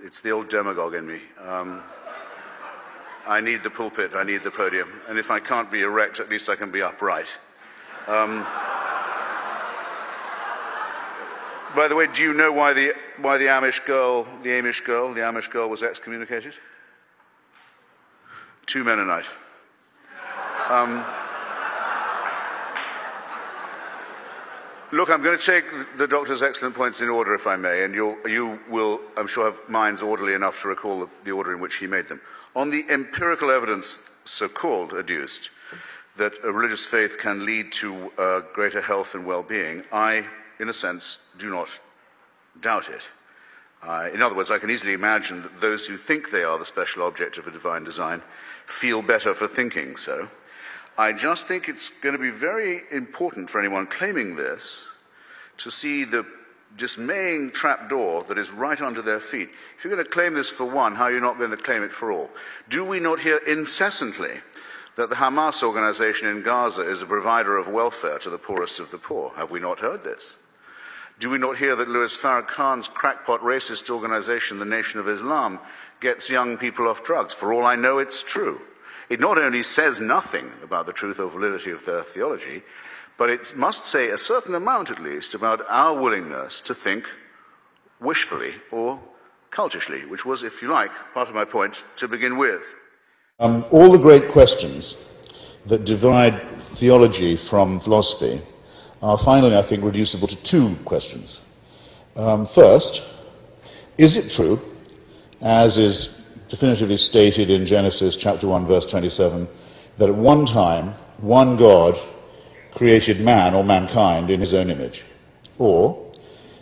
it's the old demagogue in me. I need the pulpit, I need the podium, and if I can't be erect, at least I can be upright. By the way, do you know why the Amish girl was excommunicated? 2 men a night. Look, I'm going to take the doctor's excellent points in order, if I may, and you will, I'm sure, have minds orderly enough to recall the order in which he made them. On the empirical evidence, so-called, adduced, that a religious faith can lead to greater health and well-being, I, in a sense, do not doubt it. In other words, I can easily imagine that those who think they are the special object of a divine design feel better for thinking so. I just think it's going to be very important for anyone claiming this to see the dismaying trapdoor that is right under their feet. If you're going to claim this for one, how are you not going to claim it for all? Do we not hear incessantly that the Hamas organization in Gaza is a provider of welfare to the poorest of the poor? Have we not heard this? Do we not hear that Louis Farrakhan's crackpot racist organization, the Nation of Islam, gets young people off drugs? For all I know, it's true. It not only says nothing about the truth or validity of their theology, but it must say a certain amount, at least, about our willingness to think wishfully or cultishly, which was, if you like, part of my point to begin with. All the great questions that divide theology from philosophy are finally, I think, reducible to two questions. First, is it true, as is definitively stated in Genesis chapter 1, verse 27, that at one time, one God created man or mankind in his own image? Or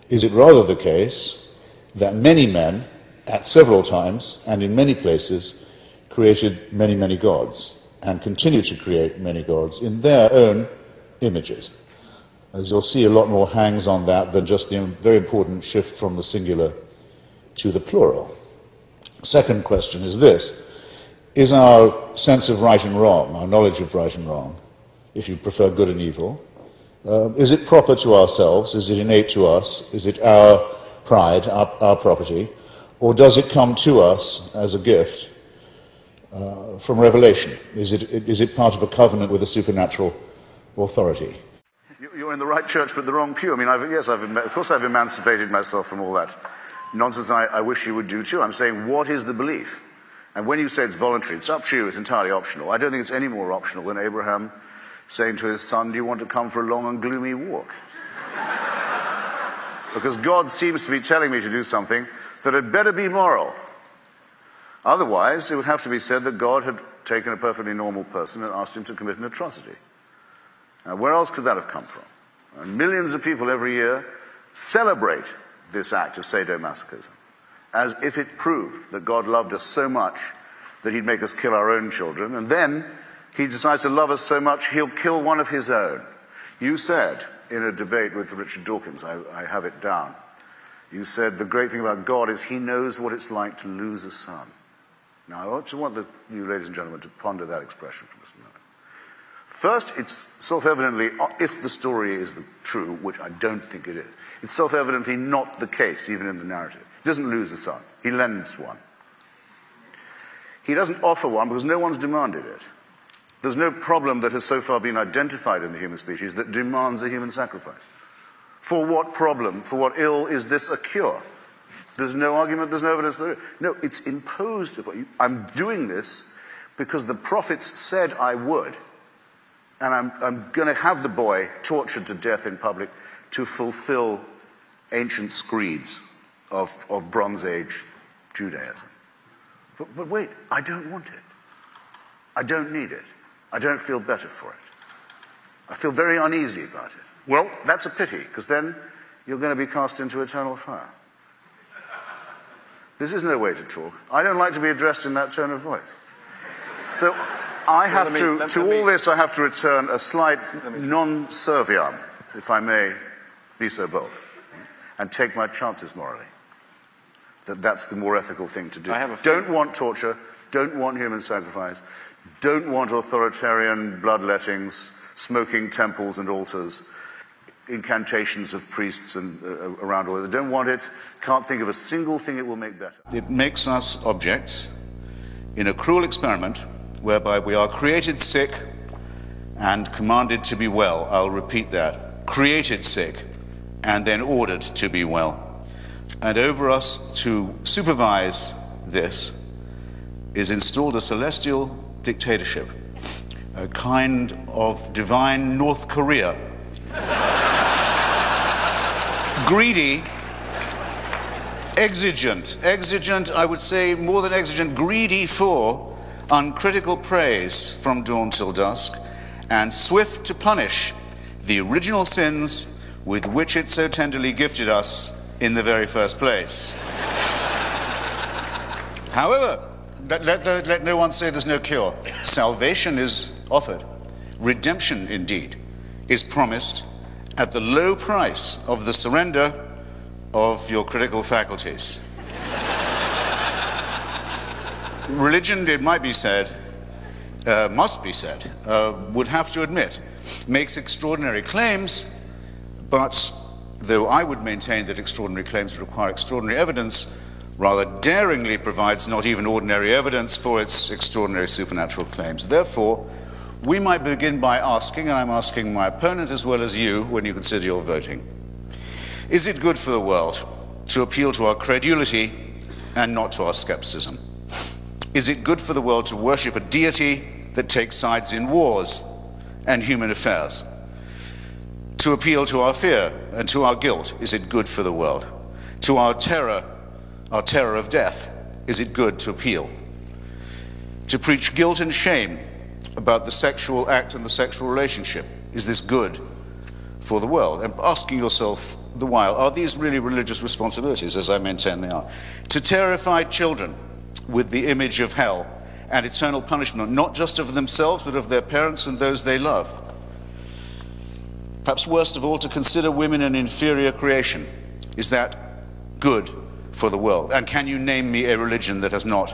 is it rather the case that many men, at several times and in many places, created many, many gods and continue to create many gods in their own images? As you'll see, a lot more hangs on that than just the very important shift from the singular to the plural. Second question is this: is our sense of right and wrong, our knowledge of right and wrong, if you prefer good and evil, is it proper to ourselves? Is it innate to us? Is it our pride, our property? Or does it come to us as a gift from revelation? Is it part of a covenant with a supernatural authority? You're in the right church but the wrong pew. I mean, of course I've emancipated myself from all that nonsense. I wish you would do too. I'm saying, what is the belief? And when you say it's voluntary, it's up to you, it's entirely optional. I don't think it's any more optional than Abraham saying to his son, do you want to come for a long and gloomy walk? Because God seems to be telling me to do something that had better be moral. Otherwise, it would have to be said that God had taken a perfectly normal person and asked him to commit an atrocity. Now, where else could that have come from? And millions of people every year celebrate this act of sadomasochism as if it proved that God loved us so much that he'd make us kill our own children, and then he decides to love us so much he'll kill one of his own. You said in a debate with Richard Dawkins, I have it down, you said the great thing about God is he knows what it's like to lose a son. Now, I want you, ladies and gentlemen, to ponder that expression for just a moment. First, it's self-evidently, if the story is true, which I don't think it is, it's self-evidently not the case, even in the narrative. He doesn't lose a son. He lends one. He doesn't offer one because no one's demanded it. There's no problem that has so far been identified in the human species that demands a human sacrifice. For what problem, for what ill is this a cure? There's no argument, there's no evidence. No, it's imposed upon you. I'm doing this because the prophets said I would. And I'm going to have the boy tortured to death in public to fulfill ancient screeds of Bronze Age Judaism. But wait, I don't want it. I don't need it. I don't feel better for it. I feel very uneasy about it. Well, that's a pity, because then you're going to be cast into eternal fire. This is no way to talk. I don't like to be addressed in that tone of voice. So I have all this, I have to return a slight non-serviam, if I may be so bold, and take my chances morally. That's the more ethical thing to do. Don't want torture, don't want human sacrifice, don't want authoritarian bloodlettings, smoking temples and altars. incantations of priests and around all. They don't want it, can't think of a single thing it will make better. It makes us objects in a cruel experiment whereby we are created sick and commanded to be well. I'll repeat that. Created sick and then ordered to be well. And over us to supervise this is installed a celestial dictatorship, a kind of divine North Korea. Greedy, exigent, I would say more than exigent, greedy for uncritical praise from dawn till dusk, and swift to punish the original sins with which it so tenderly gifted us in the very first place. However, let no one say there's no cure. Salvation is offered. Redemption, indeed, is promised at the low price of the surrender of your critical faculties. Religion, it might be said, must be said, would have to admit, makes extraordinary claims, but though I would maintain that extraordinary claims require extraordinary evidence, rather daringly provides not even ordinary evidence for its extraordinary supernatural claims. Therefore, we might begin by asking, and I'm asking my opponent as well as you when you consider your voting, is it good for the world to appeal to our credulity and not to our skepticism? Is it good for the world to worship a deity that takes sides in wars and human affairs? To appeal to our fear and to our guilt, is it good for the world? To our terror of death, is it good to appeal? To preach guilt and shame about the sexual act and the sexual relationship, is this good for the world? And asking yourself the while, are these really religious responsibilities, as I maintain they are? To terrify children with the image of hell and eternal punishment, not just of themselves, but of their parents and those they love. Perhaps worst of all, to consider women an inferior creation. Is that good for the world? And can you name me a religion that has not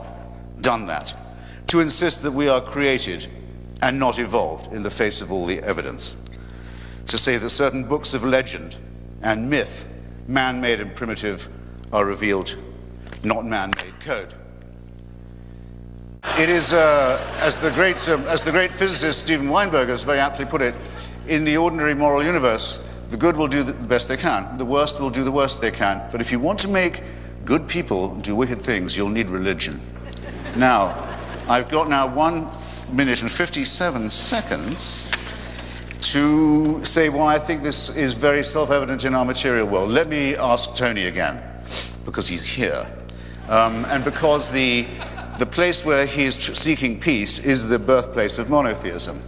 done that? To insist that we are created and not evolved in the face of all the evidence. To say that certain books of legend and myth, man-made and primitive, are revealed, not man-made code. It is, as the great physicist Steven Weinberg has very aptly put it, in the ordinary moral universe, the good will do the best they can, the worst will do the worst they can. But if you want to make good people do wicked things, you'll need religion. Now, I've got now 1 minute and 57 seconds to say why I think this is very self-evident in our material world. Let me ask Tony again, because he's here, and because the place where he is seeking peace is the birthplace of monotheism.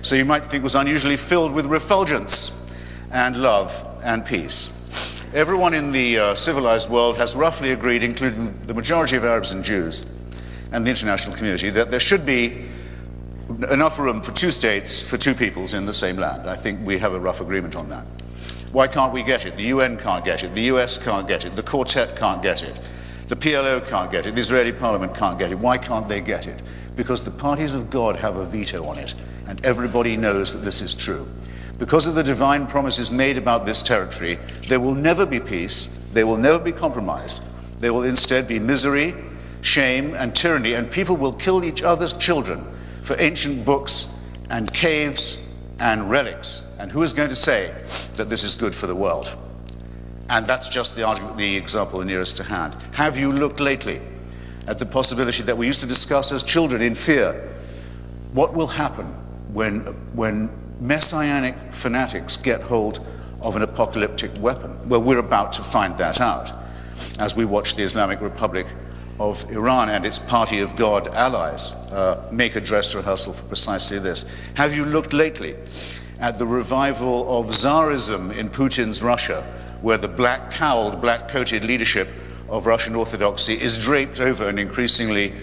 So you might think it was unusually filled with refulgence and love and peace. Everyone in the civilized world has roughly agreed, including the majority of Arabs and Jews and the international community, that there should be enough room for 2 states for 2 peoples in the same land. I think we have a rough agreement on that. Why can't we get it? The UN can't get it, the US can't get it, the Quartet can't get it, the PLO can't get it, the Israeli parliament can't get it. Why can't they get it? Because the parties of God have a veto on it, and everybody knows that this is true. Because of the divine promises made about this territory, there will never be peace, there will never be compromise. There will instead be misery, shame, and tyranny, and people will kill each other's children for ancient books and caves and relics. And who is going to say that this is good for the world? And that's just the example nearest to hand. Have you looked lately at the possibility that we used to discuss as children in fear? What will happen when messianic fanatics get hold of an apocalyptic weapon? Well, we're about to find that out as we watch the Islamic Republic of Iran and its party of God allies make a dress rehearsal for precisely this. Have you looked lately at the revival of Tsarism in Putin's Russia, where the black-cowled, black-coated leadership of Russian Orthodoxy is draped over an increasingly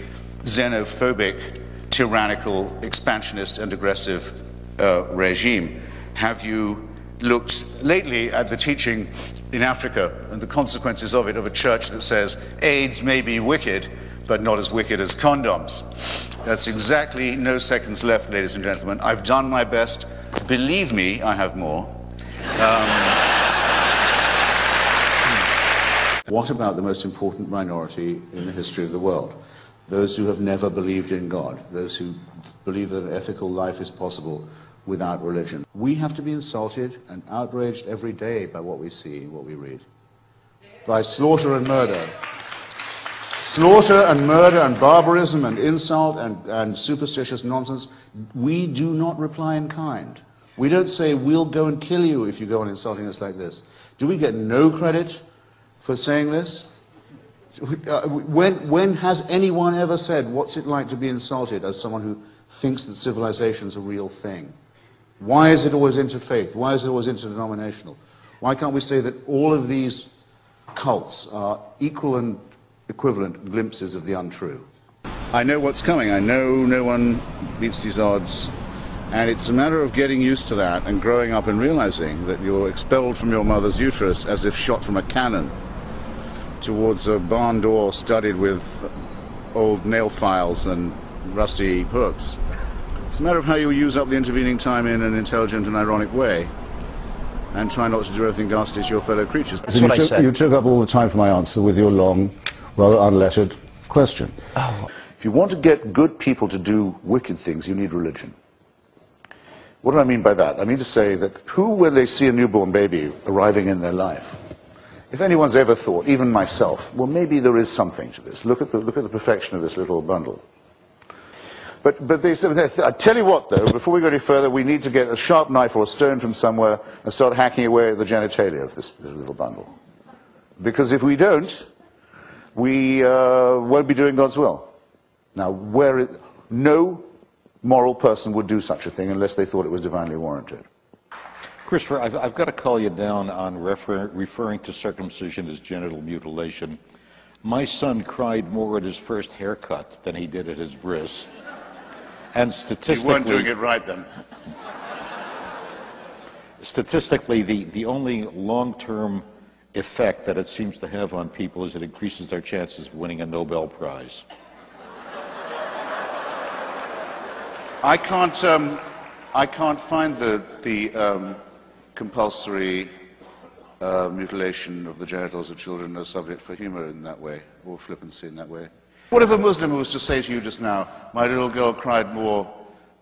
xenophobic, tyrannical, expansionist, and aggressive regime? Have you looked lately at the teaching in Africa and the consequences of it, of a church that says AIDS may be wicked, but not as wicked as condoms? That's exactly no seconds left, ladies and gentlemen. I've done my best. Believe me, I have more. What about the most important minority in the history of the world? Those who have never believed in God, those who believe that an ethical life is possible without religion. We have to be insulted and outraged every day by what we see and what we read. By slaughter and murder. Slaughter and murder and barbarism and insult and superstitious nonsense. We do not reply in kind. We don't say, we'll go and kill you if you go on insulting us like this. Do we get no credit for saying this? When has anyone ever said, what's it like to be insulted as someone who thinks that civilization is a real thing? Why is it always interfaith? Why is it always interdenominational? Why can't we say that all of these cults are equal and equivalent glimpses of the untrue? I know what's coming. I know no one beats these odds. And it's a matter of getting used to that and growing up and realizing that you're expelled from your mother's uterus as if shot from a cannon towards a barn door studded with old nail files and rusty hooks. It's a matter of how you use up the intervening time in an intelligent and ironic way and try not to do anything ghastly to your fellow creatures. That's what I said. You took up all the time for my answer with your long, rather unlettered question. Oh. If you want to get good people to do wicked things, you need religion. What do I mean by that? I mean to say that who, when they see a newborn baby arriving in their life, if anyone's ever thought, even myself, well, maybe there is something to this. Look at the perfection of this little bundle. But they said, I tell you what, though, before we go any further, we need to get a sharp knife or a stone from somewhere and start hacking away at the genitalia of this little bundle. Because if we don't, we won't be doing God's will. Now, no moral person would do such a thing unless they thought it was divinely warranted. Christopher, I've got to call you down on referring to circumcision as genital mutilation. My son cried more at his first haircut than he did at his bris. And statistically... You weren't doing it right then. Statistically, the only long-term effect that it seems to have on people is it increases their chances of winning a Nobel Prize. I can't find the compulsory mutilation of the genitals of children a subject for humor in that way, or flippancy in that way. What if a Muslim was to say to you just now, my little girl cried more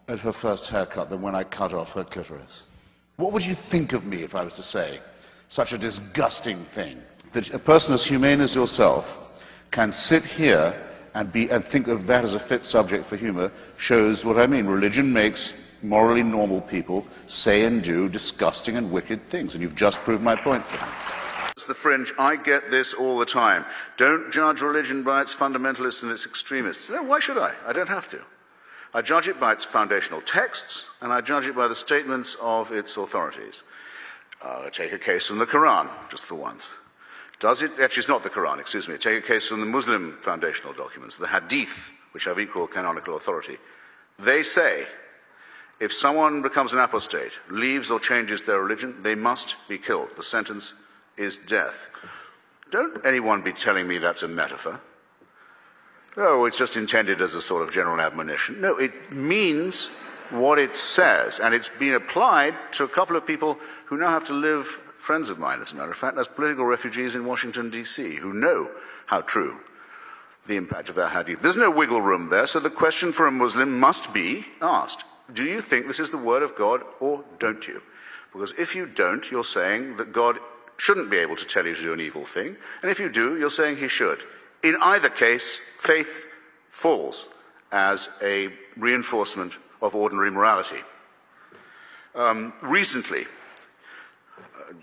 at her first haircut than when I cut off her clitoris? What would you think of me if I was to say such a disgusting thing? That a person as humane as yourself can sit here and think of that as a fit subject for humor shows what I mean. Religion makes morally normal people say and do disgusting and wicked things, and you've just proved my point for me. It's the fringe. I get this all the time. Don't judge religion by its fundamentalists and its extremists. No, why should I? I don't have to. I judge it by its foundational texts, and I judge it by the statements of its authorities. Take a case from the Quran, just for once. Does it? Actually, it's not the Quran, excuse me. Take a case from the Muslim foundational documents, the Hadith, which have equal canonical authority. They say, if someone becomes an apostate, leaves or changes their religion, they must be killed. The sentence is death. Don't anyone be telling me that's a metaphor. No, it's just intended as a sort of general admonition. No, it means what it says, and it's been applied to a couple of people who now have to live, friends of mine, as a matter of fact, as political refugees in Washington, D.C., who know how true the impact of that hadith. There's no wiggle room there, so the question for a Muslim must be asked. Do you think this is the word of God, or don't you? Because if you don't, you're saying that God shouldn't be able to tell you to do an evil thing, and if you do, you're saying he should. In either case, faith falls as a reinforcement of ordinary morality. Recently,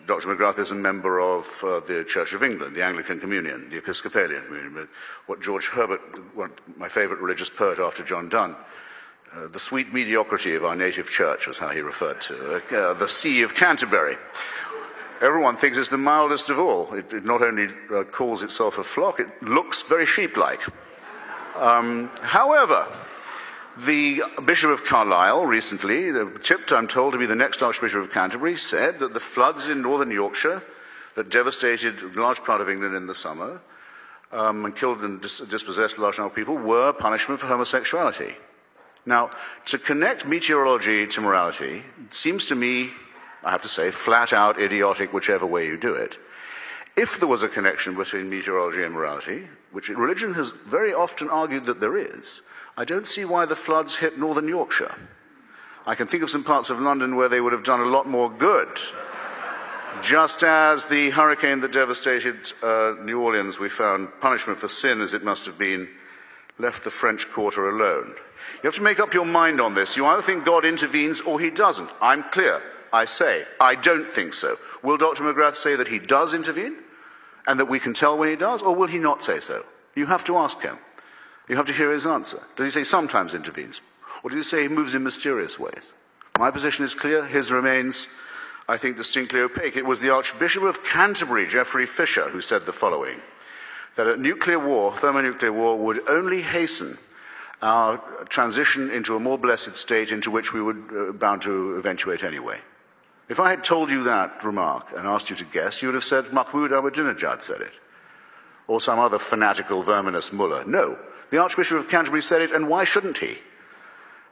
Dr. McGrath is a member of the Church of England, the Anglican Communion, the Episcopalian Communion, but what George Herbert, my favourite religious poet after John Donne, the sweet mediocrity of our native church was how he referred to the See of Canterbury. Everyone thinks it's the mildest of all. It not only calls itself a flock, it looks very sheep-like. However, the Bishop of Carlisle recently, tipped, I'm told, to be the next Archbishop of Canterbury, said that the floods in northern Yorkshire that devastated a large part of England in the summer and killed and dispossessed a large number of people were punishment for homosexuality. Now, to connect meteorology to morality seems to me I have to say, flat out idiotic whichever way you do it. If there was a connection between meteorology and morality, which religion has very often argued that there is, I don't see why the floods hit northern Yorkshire. I can think of some parts of London where they would have done a lot more good. Just as the hurricane that devastated New Orleans, we found punishment for sin, as it must have been, left the French Quarter alone. You have to make up your mind on this. You either think God intervenes or he doesn't. I'm clear. I say, I don't think so. Will Dr. McGrath say that he does intervene and that we can tell when he does, or will he not say so? You have to ask him. You have to hear his answer. Does he say sometimes intervenes? Or does he say he moves in mysterious ways? My position is clear. His remains, I think, distinctly opaque. It was the Archbishop of Canterbury, Geoffrey Fisher, who said the following, that a nuclear war, thermonuclear war, would only hasten our transition into a more blessed state into which we would bound to eventuate anyway. If I had told you that remark and asked you to guess, you would have said Mahmoud Ahmadinejad said it, or some other fanatical, verminous mullah. No, the Archbishop of Canterbury said it, and why shouldn't he?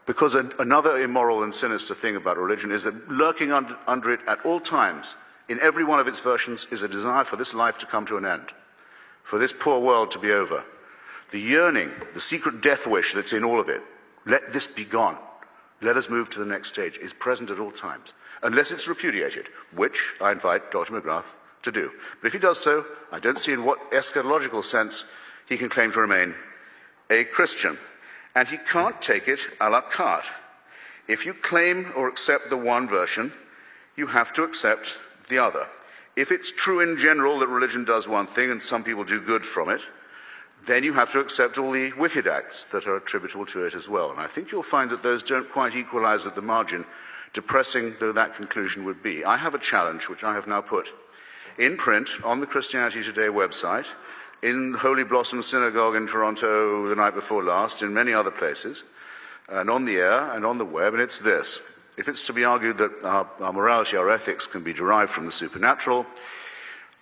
Because another immoral and sinister thing about religion is that lurking under it at all times, in every one of its versions, is a desire for this life to come to an end, for this poor world to be over. The yearning, the secret death wish that's in all of it, let this be gone, let us move to the next stage, is present at all times, unless it's repudiated, which I invite Dr. McGrath to do. But if he does so, I don't see in what eschatological sense he can claim to remain a Christian. And he can't take it a la carte. If you claim or accept the one version, you have to accept the other. If it's true in general that religion does one thing and some people do good from it, then you have to accept all the wicked acts that are attributable to it as well. And I think you'll find that those don't quite equalize at the margin, depressing though that conclusion would be. I have a challenge, which I have now put in print on the Christianity Today website, in Holy Blossom Synagogue in Toronto the night before last, in many other places, and on the air and on the web, and it's this. If it's to be argued that our morality, our ethics can be derived from the supernatural,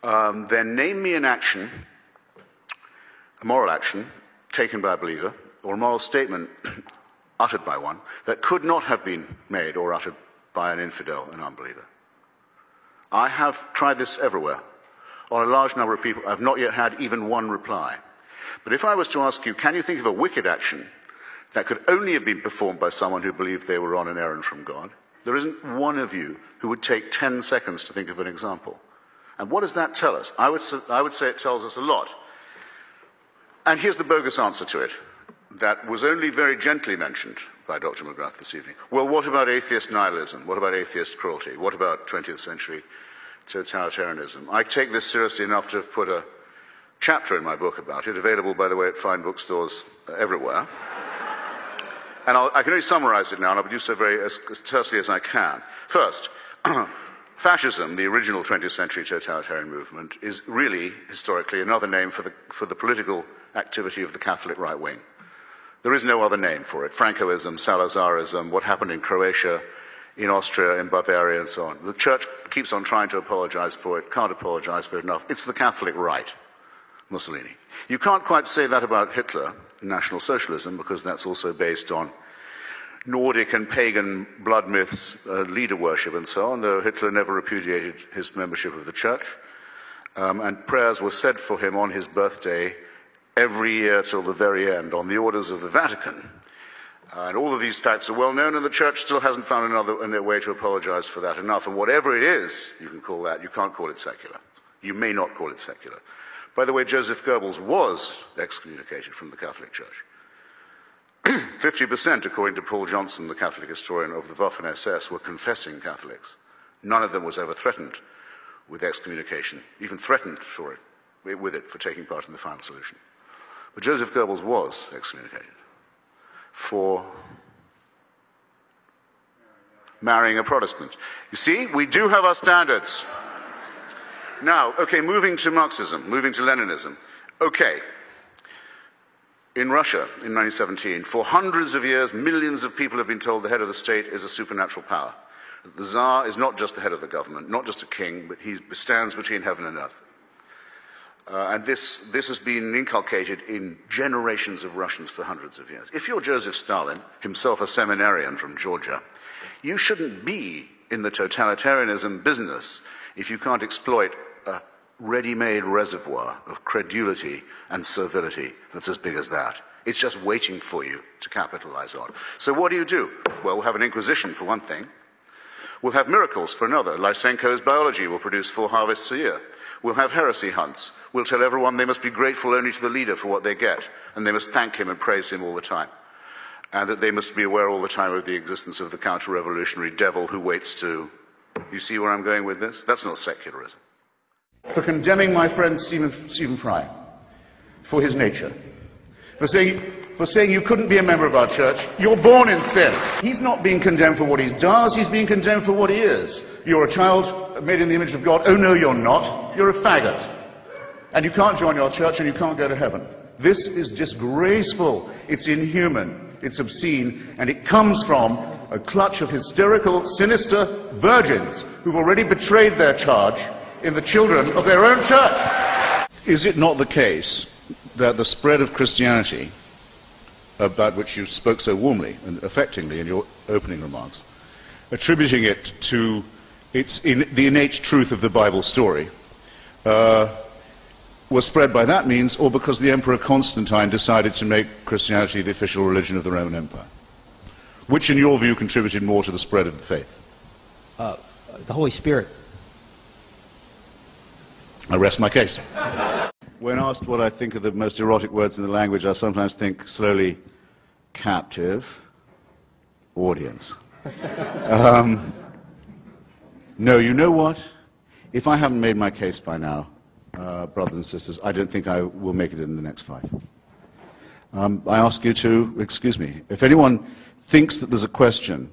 then name me an action, a moral action, taken by a believer, or a moral statement uttered by one, that could not have been made or uttered by an infidel, an unbeliever. I have tried this everywhere. On a large number of people, I've not yet had even one reply. But if I was to ask you, can you think of a wicked action that could only have been performed by someone who believed they were on an errand from God, there isn't one of you who would take 10 seconds to think of an example. And what does that tell us? I would say it tells us a lot. And here's the bogus answer to it, that was only very gently mentioned by Dr. McGrath this evening. Well, what about atheist nihilism? What about atheist cruelty? What about 20th century totalitarianism? I take this seriously enough to have put a chapter in my book about it, available, by the way, at fine bookstores everywhere. And I can only summarize it now, and I'll do so very as tersely as I can. First, fascism, the original 20th century totalitarian movement, is really, historically, another name for the political activity of the Catholic right wing. There is no other name for it. Francoism, Salazarism, what happened in Croatia, in Austria, in Bavaria, and so on. The Church keeps on trying to apologize for it, can't apologize for it enough. It's the Catholic right, Mussolini. You can't quite say that about Hitler, National Socialism, because that's also based on Nordic and pagan blood myths, leader worship, and so on, though Hitler never repudiated his membership of the Church. And prayers were said for him on his birthday every year till the very end, on the orders of the Vatican. And all of these facts are well known, and the Church still hasn't found another way to apologize for that enough. And whatever it is, you can call that, you can't call it secular. You may not call it secular. By the way, Joseph Goebbels was excommunicated from the Catholic Church. 50%, according to Paul Johnson, the Catholic historian, of the Waffen-SS were confessing Catholics. None of them was ever threatened with excommunication, even threatened with it for taking part in the final solution. But Joseph Goebbels was excommunicated for marrying a Protestant. You see, we do have our standards. Now, okay, moving to Marxism, moving to Leninism. Okay, in Russia in 1917, for hundreds of years, millions of people have been told the head of the state is a supernatural power. The Tsar is not just the head of the government, not just a king, but he stands between heaven and earth. And this has been inculcated in generations of Russians for hundreds of years. If you're Joseph Stalin, himself a seminarian from Georgia, you shouldn't be in the totalitarianism business if you can't exploit a ready-made reservoir of credulity and servility that's as big as that. It's just waiting for you to capitalize on. So what do? Well, we'll have an inquisition for one thing. We'll have miracles for another. Lysenko's biology will produce 4 harvests a year. We'll have heresy hunts. We'll tell everyone they must be grateful only to the leader for what they get, and they must thank him and praise him all the time. And that they must be aware all the time of the existence of the counter-revolutionary devil who waits to... You see where I'm going with this? That's not secularism. For condemning my friend Stephen Fry for his nature, for saying you couldn't be a member of our church. You're born in sin. He's not being condemned for what he does, he's being condemned for what he is. You're a child made in the image of God. Oh no, you're not. You're a faggot. And you can't join our church and you can't go to heaven. This is disgraceful. It's inhuman. It's obscene. And it comes from a clutch of hysterical, sinister virgins who've already betrayed their charge in the children of their own church. Is it not the case that the spread of Christianity, about which you spoke so warmly and affectingly in your opening remarks, attributing it to the innate truth of the Bible story, was spread by that means, or because the Emperor Constantine decided to make Christianity the official religion of the Roman Empire? Which, in your view, contributed more to the spread of the faith? The Holy Spirit. I rest my case. When asked what I think are the most erotic words in the language, I sometimes think slowly, captive, audience. No, you know what? If I haven't made my case by now, brothers and sisters, I don't think I will make it in the next 5. I ask you to excuse me. If anyone thinks that there's a question,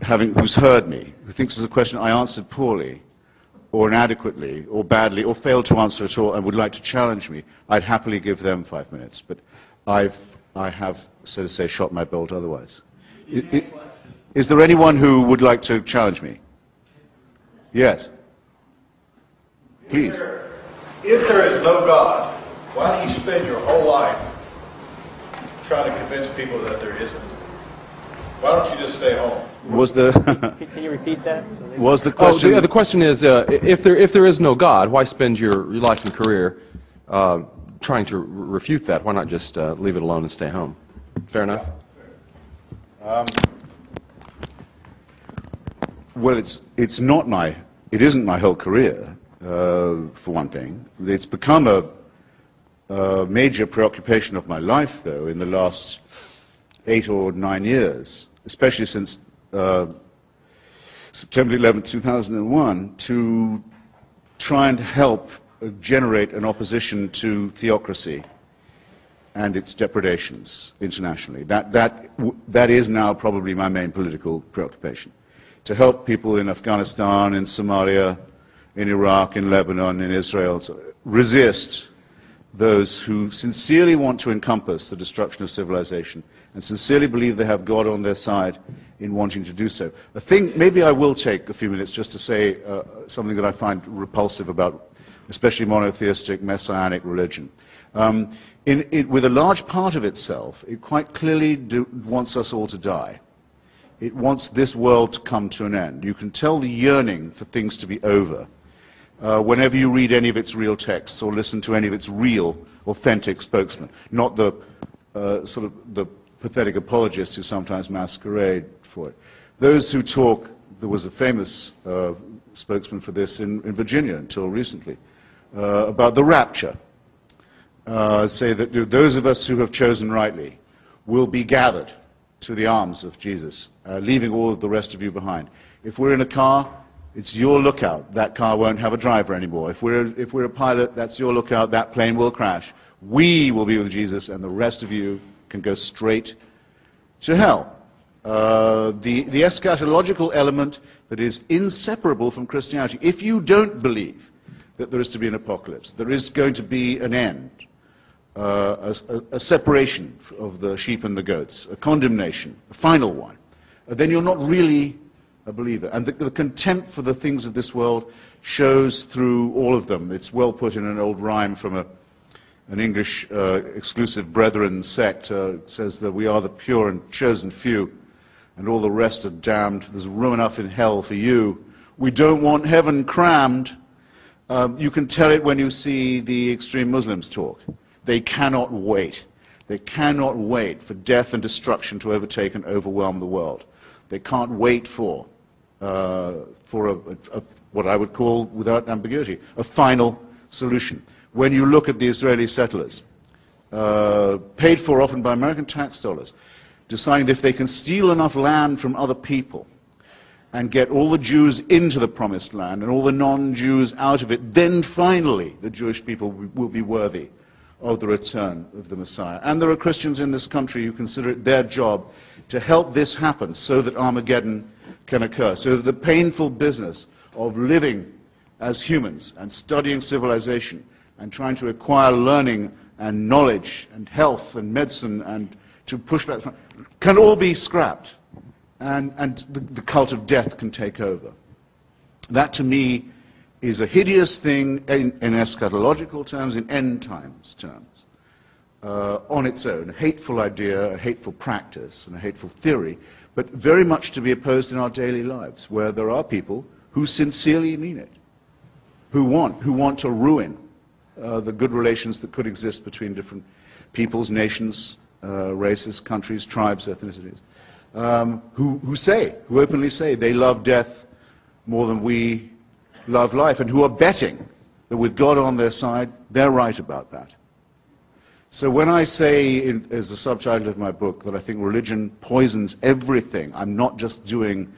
who's heard me, who thinks there's a question I answered poorly, or inadequately, or badly, or failed to answer at all, and would like to challenge me, I'd happily give them 5 minutes. But I have, so to say, shot my bolt otherwise. Is there anyone who would like to challenge me? Yes. Please. If there is no God, why do you spend your whole life trying to convince people that there isn't? Why don't you just stay home? Can you repeat that? Was the question? The question is, if there is no God, why spend your life and career trying to refute that? Why not just leave it alone and stay home? Fair enough. Well, it isn't my whole career, for one thing. It's become a major preoccupation of my life, though, in the last 8 or 9 years, especially since September 11, 2001, to try and help generate an opposition to theocracy and its depredations internationally. That is now probably my main political preoccupation. To help people in Afghanistan, in Somalia, in Iraq, in Lebanon, in Israel, resist those who sincerely want to encompass the destruction of civilization and sincerely believe they have God on their side in wanting to do so. Maybe I will take a few minutes just to say something that I find repulsive about especially monotheistic, messianic religion. With a large part of itself, it quite clearly wants us all to die. It wants this world to come to an end. You can tell the yearning for things to be over whenever you read any of its real texts or listen to any of its real, authentic spokesmen, not the sort of the pathetic apologists who sometimes masquerade for it. Those who talk, there was a famous spokesman for this in Virginia until recently, about the rapture, say that those of us who have chosen rightly will be gathered to the arms of Jesus, leaving all of the rest of you behind. If we're in a car, it's your lookout. That car won't have a driver anymore. If we're a pilot, that's your lookout. That plane will crash. We will be with Jesus, and the rest of you can go straight to hell. The eschatological element that is inseparable from Christianity. If you don't believe that there is to be an apocalypse, there is going to be an end, a separation of the sheep and the goats, a condemnation, a final one, then you're not really a believer. And the contempt for the things of this world shows through all of them. It's well put in an old rhyme from an English exclusive brethren sect. It says that we are the pure and chosen few, and all the rest are damned. There's room enough in hell for you. We don't want heaven crammed. You can tell it when you see the extreme Muslims talk. They cannot wait. They cannot wait for death and destruction to overtake and overwhelm the world. They can't wait for what I would call, without ambiguity, a final solution. When you look at the Israeli settlers, paid for often by American tax dollars, deciding that if they can steal enough land from other people and get all the Jews into the promised land and all the non-Jews out of it, then finally the Jewish people will be worthy of the return of the Messiah. And there are Christians in this country who consider it their job to help this happen so that Armageddon can occur, so that the painful business of living as humans and studying civilization and trying to acquire learning and knowledge and health and medicine and to push back can all be scrapped, and the cult of death can take over. That, to me, is a hideous thing in eschatological terms, in end times terms, on its own. A hateful idea, a hateful practice, and a hateful theory, but very much to be opposed in our daily lives, where there are people who sincerely mean it, who want to ruin the good relations that could exist between different peoples, nations, races, countries, tribes, ethnicities, who openly say they love death more than we love life, and who are betting that with God on their side, they're right about that. So when I say, as the subtitle of my book, that I think religion poisons everything, I'm not just doing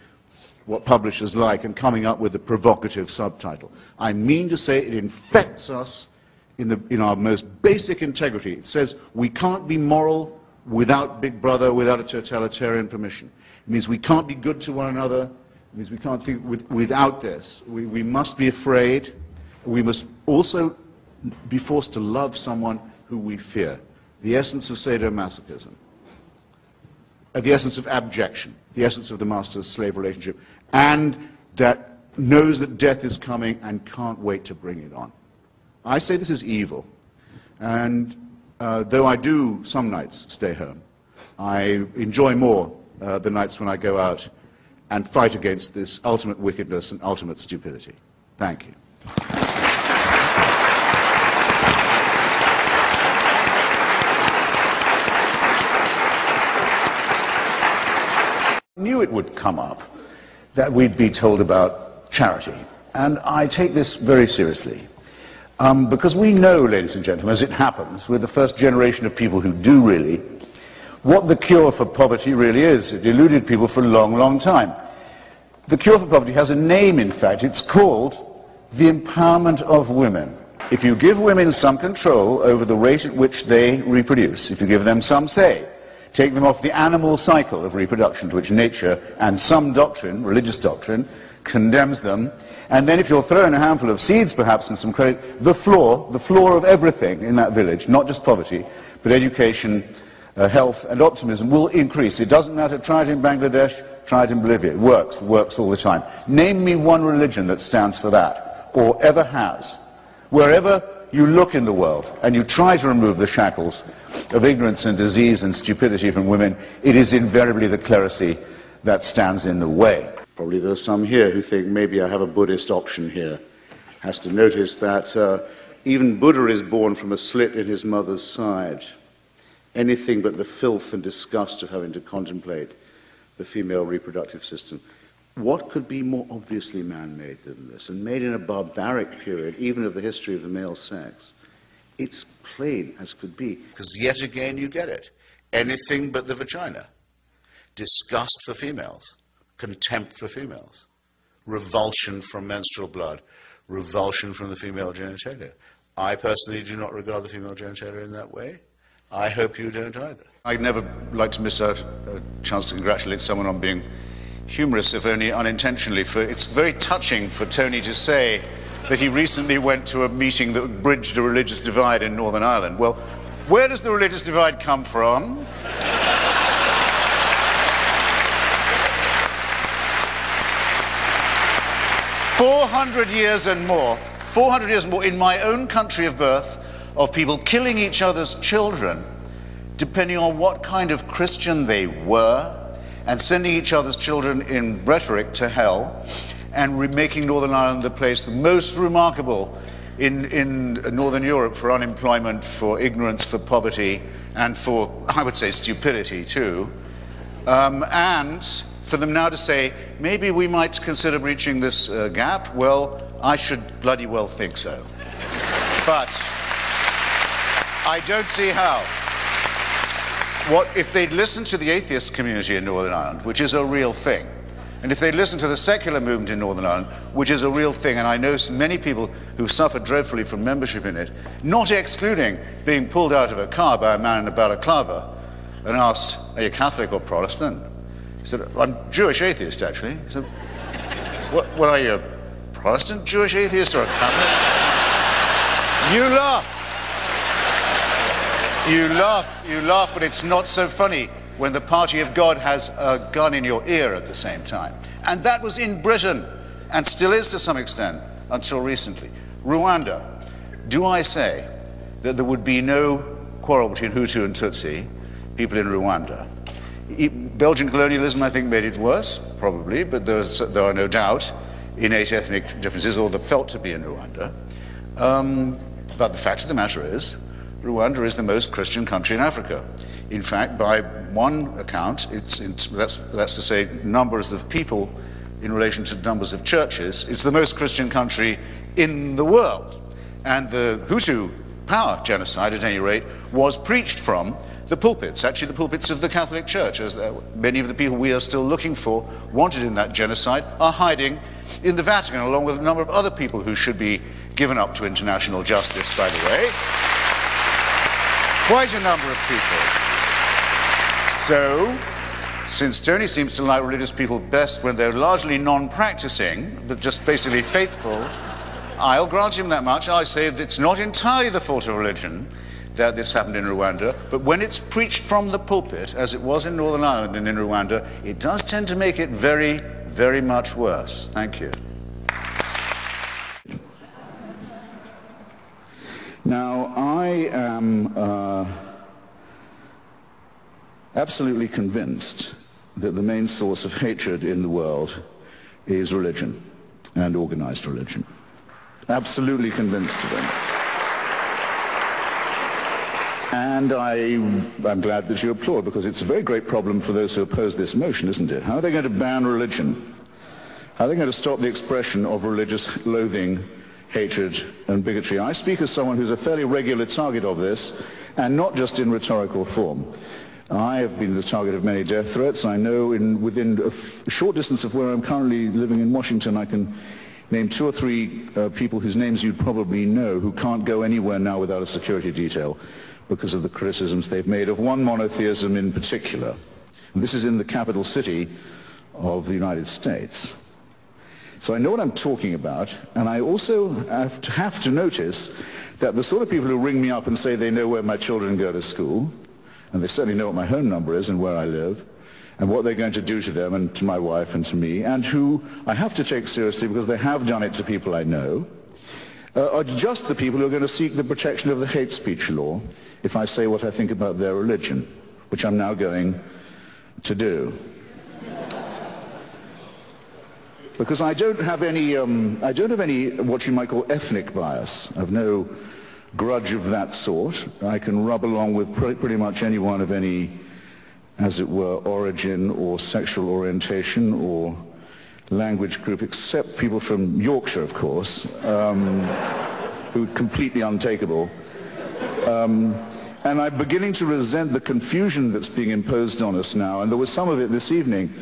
what publishers like and coming up with a provocative subtitle. I mean to say it infects us in our most basic integrity. It says we can't be moral without Big Brother, without a totalitarian permission. It means we can't be good to one another. It means we can't think without this. We must be afraid. We must also be forced to love someone who we fear. The essence of sadomasochism. The essence of abjection. The essence of the master-slave relationship. And that knows that death is coming and can't wait to bring it on. I say this is evil. And though I do some nights stay home, I enjoy more the nights when I go out and fight against this ultimate wickedness and ultimate stupidity. Thank you. I knew it would come up that we'd be told about charity, and I take this very seriously. Because we know, ladies and gentlemen, as it happens, we're the first generation of people who do really, what the cure for poverty really is. It eluded people for a long, long time. The cure for poverty has a name, in fact. It's called the empowerment of women. If you give women some control over the rate at which they reproduce, if you give them some say, take them off the animal cycle of reproduction to which nature and some doctrine, religious doctrine, condemns them, and then if you'll throw in a handful of seeds perhaps and some credit, the floor of everything in that village, not just poverty, but education, health and optimism will increase. It doesn't matter, try it in Bangladesh, try it in Bolivia, it works all the time. Name me one religion that stands for that, or ever has. Wherever you look in the world and you try to remove the shackles of ignorance and disease and stupidity from women, it is invariably the clerisy that stands in the way. Probably there are some here who think maybe I have a Buddhist option here. Has to notice that even Buddha is born from a slit in his mother's side. Anything but the filth and disgust of having to contemplate the female reproductive system. What could be more obviously man-made than this, and made in a barbaric period, even of the history of the male sex? It's plain as could be, because yet again you get it. Anything but the vagina. Disgust for females. Contempt for females, revulsion from menstrual blood, revulsion from the female genitalia. I personally do not regard the female genitalia in that way. I hope you don't either. I'd never like to miss out a chance to congratulate someone on being humorous, if only unintentionally. It's very touching for Tony to say that he recently went to a meeting that bridged a religious divide in Northern Ireland. Well, where does the religious divide come from? 400 years and more in my own country of birth, of people killing each other's children, depending on what kind of Christian they were, and sending each other's children in rhetoric to hell, and making Northern Ireland the place the most remarkable in Northern Europe for unemployment, for ignorance, for poverty, and for, I would say, stupidity too. And for them now to say, maybe we might consider breaching this gap, well, I should bloody well think so. But I don't see how. If they'd listened to the atheist community in Northern Ireland, which is a real thing, and if they'd listened to the secular movement in Northern Ireland, which is a real thing, and I know many people who've suffered dreadfully from membership in it, not excluding being pulled out of a car by a man in a balaclava and asked, are you Catholic or Protestant? He said, I'm Jewish atheist, actually. He said, what are you, a Protestant Jewish atheist or a Catholic? You laugh. You laugh, but it's not so funny when the party of God has a gun in your ear at the same time. And that was in Britain, and still is to some extent, until recently. Rwanda. Do I say that there would be no quarrel between Hutu and Tutsi, people in Rwanda? Belgian colonialism, I think, made it worse, probably, but there are no doubt innate ethnic differences, or there felt to be in Rwanda. But the fact of the matter is, Rwanda is the most Christian country in Africa. In fact, by one account, that's to say numbers of people in relation to numbers of churches, it's the most Christian country in the world. And the Hutu power genocide, at any rate, was preached from the pulpits, actually the pulpits of the Catholic Church, as many of the people we are still looking for, wanted in that genocide, are hiding in the Vatican, along with a number of other people who should be given up to international justice, by the way. Quite a number of people. So, since Tony seems to like religious people best when they're largely non-practicing, but just basically faithful, I'll grant him that much. I say that it's not entirely the fault of religion that this happened in Rwanda, but when it's preached from the pulpit, as it was in Northern Ireland and in Rwanda, it does tend to make it very, very much worse. Thank you. Now, I am absolutely convinced that the main source of hatred in the world is religion and organized religion. Absolutely convinced of it. And I'm glad that you applaud, because it's a very great problem for those who oppose this motion, isn't it? How are they going to ban religion? How are they going to stop the expression of religious loathing, hatred, and bigotry? I speak as someone who's a fairly regular target of this, and not just in rhetorical form. I have been the target of many death threats. I know within a short distance of where I'm currently living in Washington, I can name 2 or 3 people whose names you'd probably know who can't go anywhere now without a security detail because of the criticisms they've made of one monotheism in particular. And this is in the capital city of the United States. So I know what I'm talking about, and I also have to notice that the sort of people who ring me up and say they know where my children go to school, and they certainly know what my home number is and where I live, and what they're going to do to them and to my wife and to me, and who I have to take seriously because they have done it to people I know, are just the people who are going to seek the protection of the hate speech law if I say what I think about their religion, which I'm now going to do. Because I don't have any what you might call ethnic bias. I've no grudge of that sort. I can rub along with pretty much anyone of any, as it were, origin or sexual orientation or language group, except people from Yorkshire, of course, who are completely untakeable. And I'm beginning to resent the confusion that's being imposed on us now, and there was some of it this evening,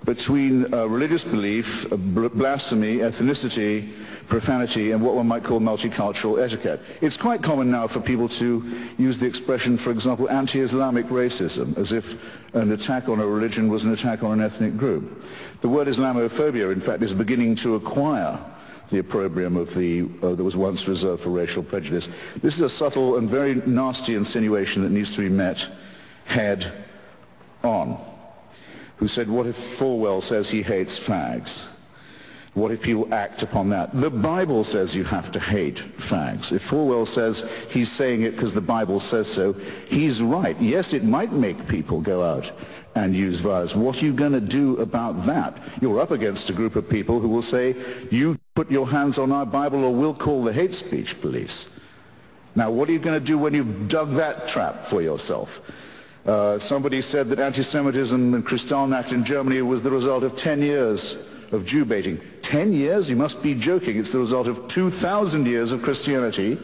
between religious belief, blasphemy, ethnicity, profanity, and what one might call multicultural etiquette. It's quite common now for people to use the expression, for example, anti-Islamic racism, as if an attack on a religion was an attack on an ethnic group. The word Islamophobia, in fact, is beginning to acquire the opprobrium of that was once reserved for racial prejudice. This is a subtle and very nasty insinuation that needs to be met head on. Who said, what if Falwell says he hates fags? What if people act upon that? The Bible says you have to hate fags. If Falwell says he's saying it because the Bible says so, he's right. Yes, it might make people go out and use violence. What are you going to do about that? You're up against a group of people who will say, you put your hands on our Bible or we'll call the hate speech police. Now, what are you going to do when you've dug that trap for yourself? Somebody said that anti-Semitism and Kristallnacht in Germany was the result of 10 years of Jew baiting. 10 years? You must be joking. It's the result of 2,000 years of Christianity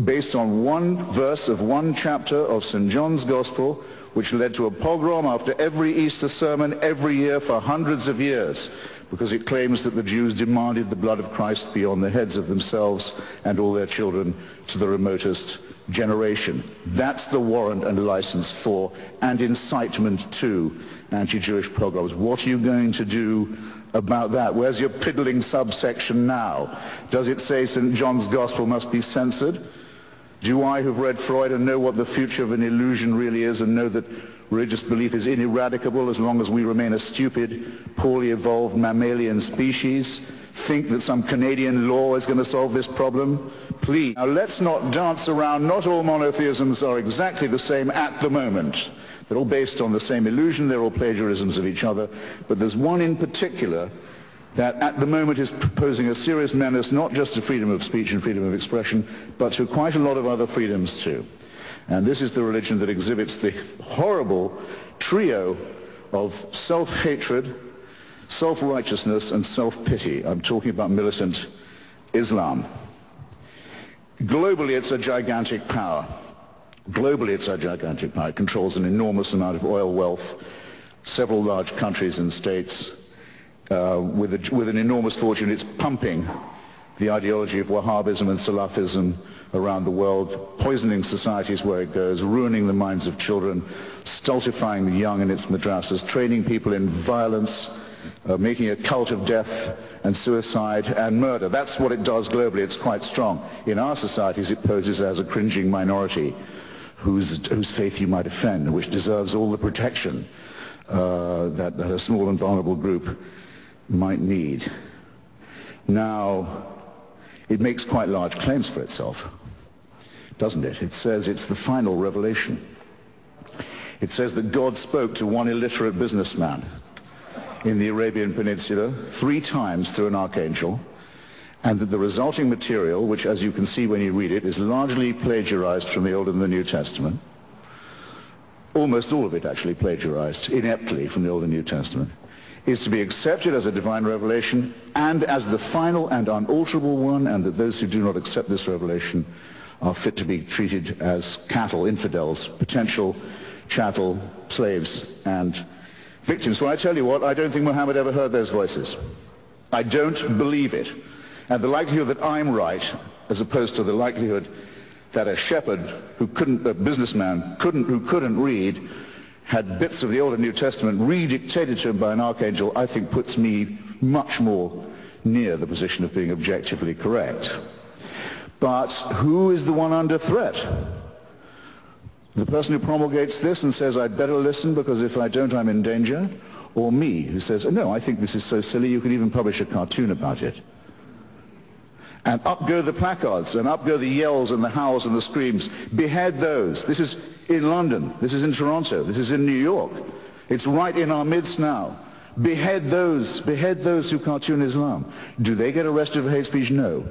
based on one verse of one chapter of St. John's Gospel, which led to a pogrom after every Easter sermon every year for hundreds of years, because it claims that the Jews demanded the blood of Christ be on the heads of themselves and all their children to the remotest generation. That's the warrant and license for and incitement to anti-Jewish pogroms. What are you going to do about that? Where's your piddling subsection now? Does it say St. John's Gospel must be censored? Do I, who've read Freud and know what the future of an illusion really is and know that religious belief is ineradicable as long as we remain a stupid, poorly evolved mammalian species, think that some Canadian law is going to solve this problem? Please. Now let's not dance around. Not all monotheisms are exactly the same at the moment. They're all based on the same illusion. They're all plagiarisms of each other. But there's one in particular that at the moment is posing a serious menace not just to freedom of speech and freedom of expression, but to quite a lot of other freedoms too. And this is the religion that exhibits the horrible trio of self-hatred, self-righteousness, and self-pity. I'm talking about militant Islam. Globally, it's a gigantic power. Globally, it's a gigantic power. It controls an enormous amount of oil wealth, several large countries and states. With an enormous fortune, it's pumping the ideology of Wahhabism and Salafism around the world, poisoning societies where it goes, ruining the minds of children, stultifying the young in its madrasas, training people in violence, making a cult of death and suicide and murder. That's what it does globally. It's quite strong. In our societies, it poses as a cringing minority whose faith you might offend, which deserves all the protection that a small and vulnerable group might need. Now, it makes quite large claims for itself, doesn't it? It says it's the final revelation. It says that God spoke to one illiterate businessman in the Arabian Peninsula 3 times through an archangel, and that the resulting material, which as you can see when you read it, is largely plagiarized from the Old and the New Testament, almost all of it actually plagiarized ineptly from the Old and New Testament, is to be accepted as a divine revelation and as the final and unalterable one, and that those who do not accept this revelation are fit to be treated as cattle, infidels, potential chattel, slaves, and victims. Well, I tell you what, I don't think Muhammad ever heard those voices. I don't believe it. And the likelihood that I'm right, as opposed to the likelihood that a shepherd a businessman who couldn't read, had bits of the Old and New Testament redictated to him by an archangel, I think puts me much more near the position of being objectively correct. But who is the one under threat? The person who promulgates this and says, I'd better listen because if I don't, I'm in danger? Or me, who says, no, I think this is so silly you could even publish a cartoon about it? And up go the placards, and up go the yells and the howls and the screams. Behead those. This is in London. This is in Toronto. This is in New York. It's right in our midst now. Behead those who cartoon Islam. Do they get arrested for hate speech? No.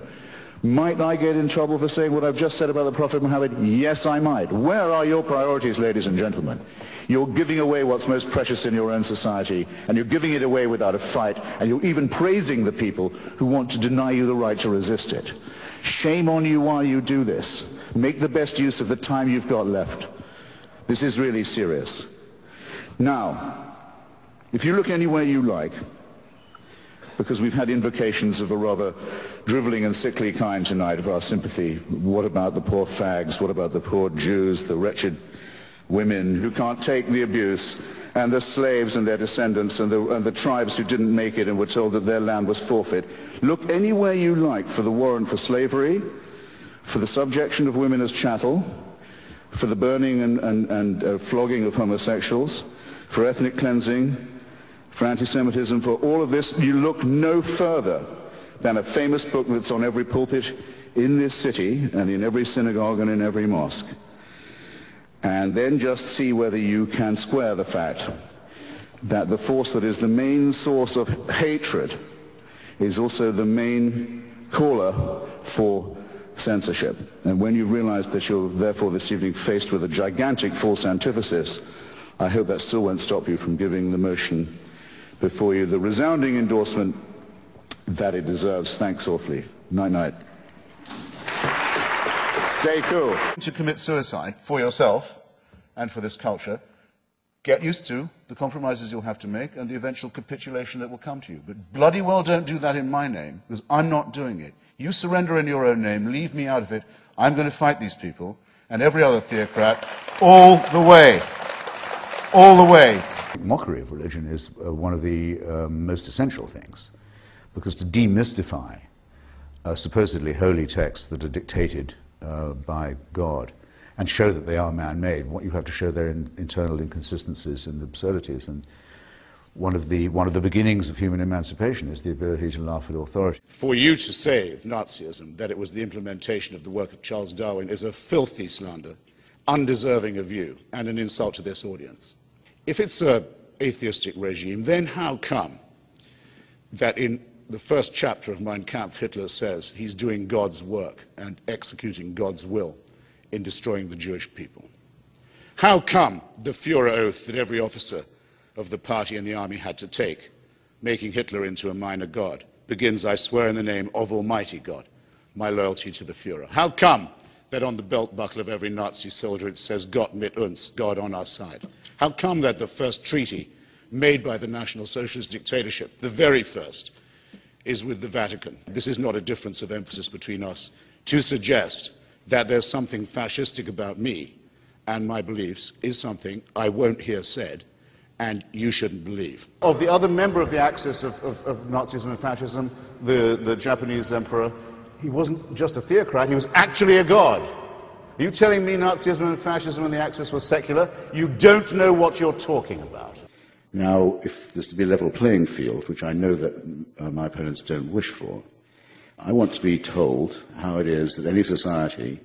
Might I get in trouble for saying what I've just said about the Prophet Muhammad? Yes, I might. Where are your priorities, ladies and gentlemen? You're giving away what's most precious in your own society, and you're giving it away without a fight, and you're even praising the people who want to deny you the right to resist it. Shame on you while you do this. Make the best use of the time you've got left. This is really serious. Now, if you look anywhere you like, because we've had invocations of a rather drivelling and sickly kind tonight of our sympathy. What about the poor fags? What about the poor Jews, the wretched women who can't take the abuse, and the slaves and their descendants, and the tribes who didn't make it and were told that their land was forfeit? Look anywhere you like for the warrant for slavery, for the subjection of women as chattel, for the burning and flogging of homosexuals, for ethnic cleansing, for anti-Semitism, for all of this, you look no further than a famous book that's on every pulpit in this city and in every synagogue and in every mosque. And then just see whether you can square the fact that the force that is the main source of hatred is also the main caller for censorship. And when you realize that you're therefore this evening faced with a gigantic false antithesis, I hope that still won't stop you from giving the motion before you the resounding endorsement that it deserves. Thanks awfully. Night-night. Stay cool. To commit suicide for yourself and for this culture, get used to the compromises you'll have to make and the eventual capitulation that will come to you. But bloody well don't do that in my name, because I'm not doing it. You surrender in your own name, leave me out of it. I'm going to fight these people and every other theocrat all the way. All the way. Mockery of religion is one of the most essential things, because to demystify supposedly holy texts that are dictated by God and show that they are man-made, what you have to show their internal inconsistencies and absurdities. And one of the beginnings of human emancipation is the ability to laugh at authority. For you to say of Nazism that it was the implementation of the work of Charles Darwin is a filthy slander, undeserving of you, and an insult to this audience. If it's an atheistic regime, then how come that in the first chapter of Mein Kampf, Hitler says he's doing God's work and executing God's will in destroying the Jewish people? How come the Führer oath that every officer of the party and the army had to take, making Hitler into a minor god, begins, I swear in the name of Almighty God, my loyalty to the Führer? How come that on the belt buckle of every Nazi soldier it says Gott mit uns, God on our side? How come that the first treaty made by the National Socialist dictatorship, the very first, is with the Vatican? This is not a difference of emphasis between us to suggest that there's something fascistic about me and my beliefs is something I won't hear said and you shouldn't believe. Of the other member of the axis of Nazism and fascism, the Japanese emperor, he wasn't just a theocrat, he was actually a god. Are you telling me Nazism and fascism and the Axis was secular? You don't know what you're talking about. Now, if there's to be a level playing field, which I know that my opponents don't wish for, I want to be told how it is that any society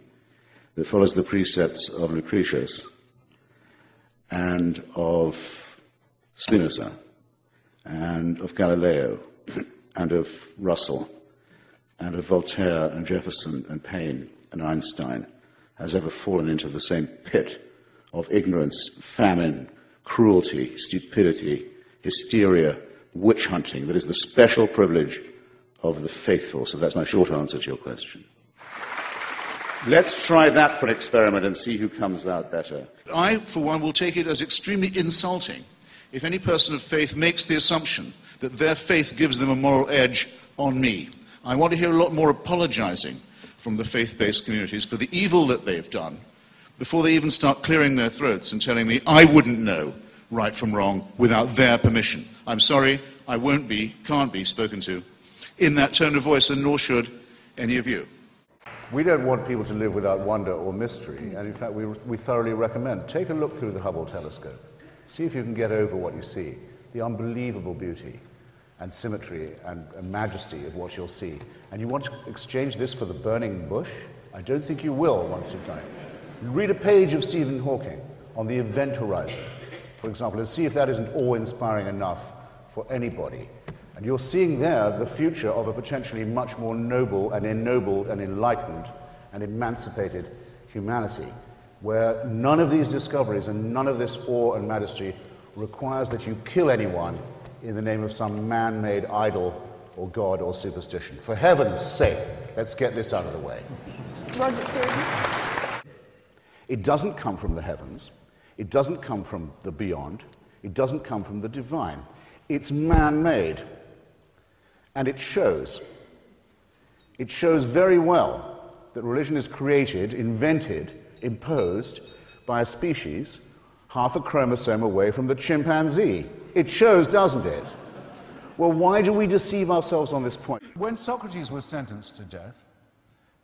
that follows the precepts of Lucretius and of Spinoza and of Galileo and of Russell and of Voltaire and Jefferson and Paine and Einstein has ever fallen into the same pit of ignorance, famine, cruelty, stupidity, hysteria, witch hunting that is the special privilege of the faithful. So that's my short answer to your question. Let's try that for an experiment and see who comes out better. I, for one, will take it as extremely insulting if any person of faith makes the assumption that their faith gives them a moral edge on me. I want to hear a lot more apologizing from the faith-based communities for the evil that they've done before they even start clearing their throats and telling me I wouldn't know right from wrong without their permission. I'm sorry, I won't be, can't be spoken to in that tone of voice, and nor should any of you. We don't want people to live without wonder or mystery, and in fact we thoroughly recommend, take a look through the Hubble telescope. See if you can get over what you see, the unbelievable beauty and symmetry and majesty of what you'll see. And you want to exchange this for the burning bush? I don't think you will once you've done it. Read a page of Stephen Hawking on the event horizon, for example, and see if that isn't awe-inspiring enough for anybody. And you're seeing there the future of a potentially much more noble and ennobled and enlightened and emancipated humanity, where none of these discoveries and none of this awe and majesty requires that you kill anyone in the name of some man-made idol or god or superstition. For heaven's sake, let's get this out of the way. It doesn't come from the heavens. It doesn't come from the beyond. It doesn't come from the divine. It's man-made. And it shows. It shows very well that religion is created, invented, imposed by a species half a chromosome away from the chimpanzee. It shows, doesn't it? Well, why do we deceive ourselves on this point? When Socrates was sentenced to death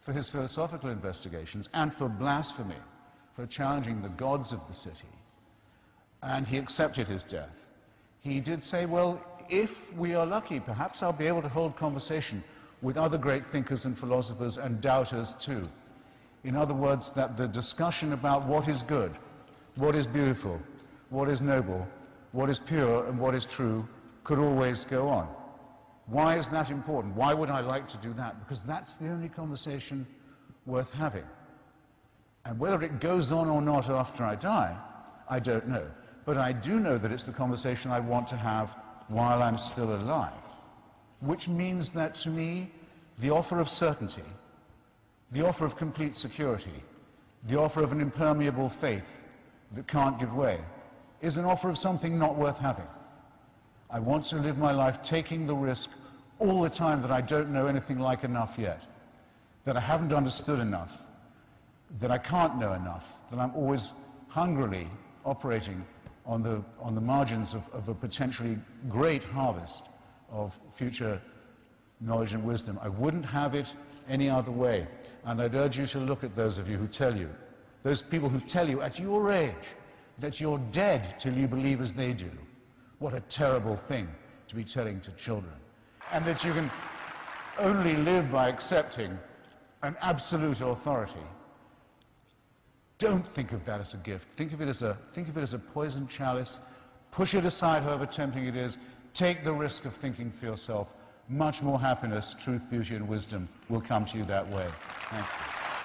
for his philosophical investigations and for blasphemy, for challenging the gods of the city, and he accepted his death, he did say, well, if we are lucky, perhaps I'll be able to hold conversation with other great thinkers and philosophers and doubters too. In other words, that the discussion about what is good, what is beautiful, what is noble, what is pure and what is true could always go on. Why is that important? Why would I like to do that? Because that's the only conversation worth having. And whether it goes on or not after I die, I don't know. But I do know that it's the conversation I want to have while I'm still alive. Which means that to me, the offer of certainty, the offer of complete security, the offer of an impermeable faith that can't give way, is an offer of something not worth having. I want to live my life taking the risk all the time that I don't know anything like enough yet, that I haven't understood enough, that I can't know enough, that I'm always hungrily operating on the margins of a potentially great harvest of future knowledge and wisdom. I wouldn't have it any other way. And I'd urge you to look at those of you who tell you, those people who tell you at your age that you're dead till you believe as they do. What a terrible thing to be telling to children. And that you can only live by accepting an absolute authority. Don't think of that as a gift. Think of it as a poisoned chalice. Push it aside, however tempting it is. Take the risk of thinking for yourself. Much more happiness, truth, beauty, and wisdom will come to you that way. Thank you.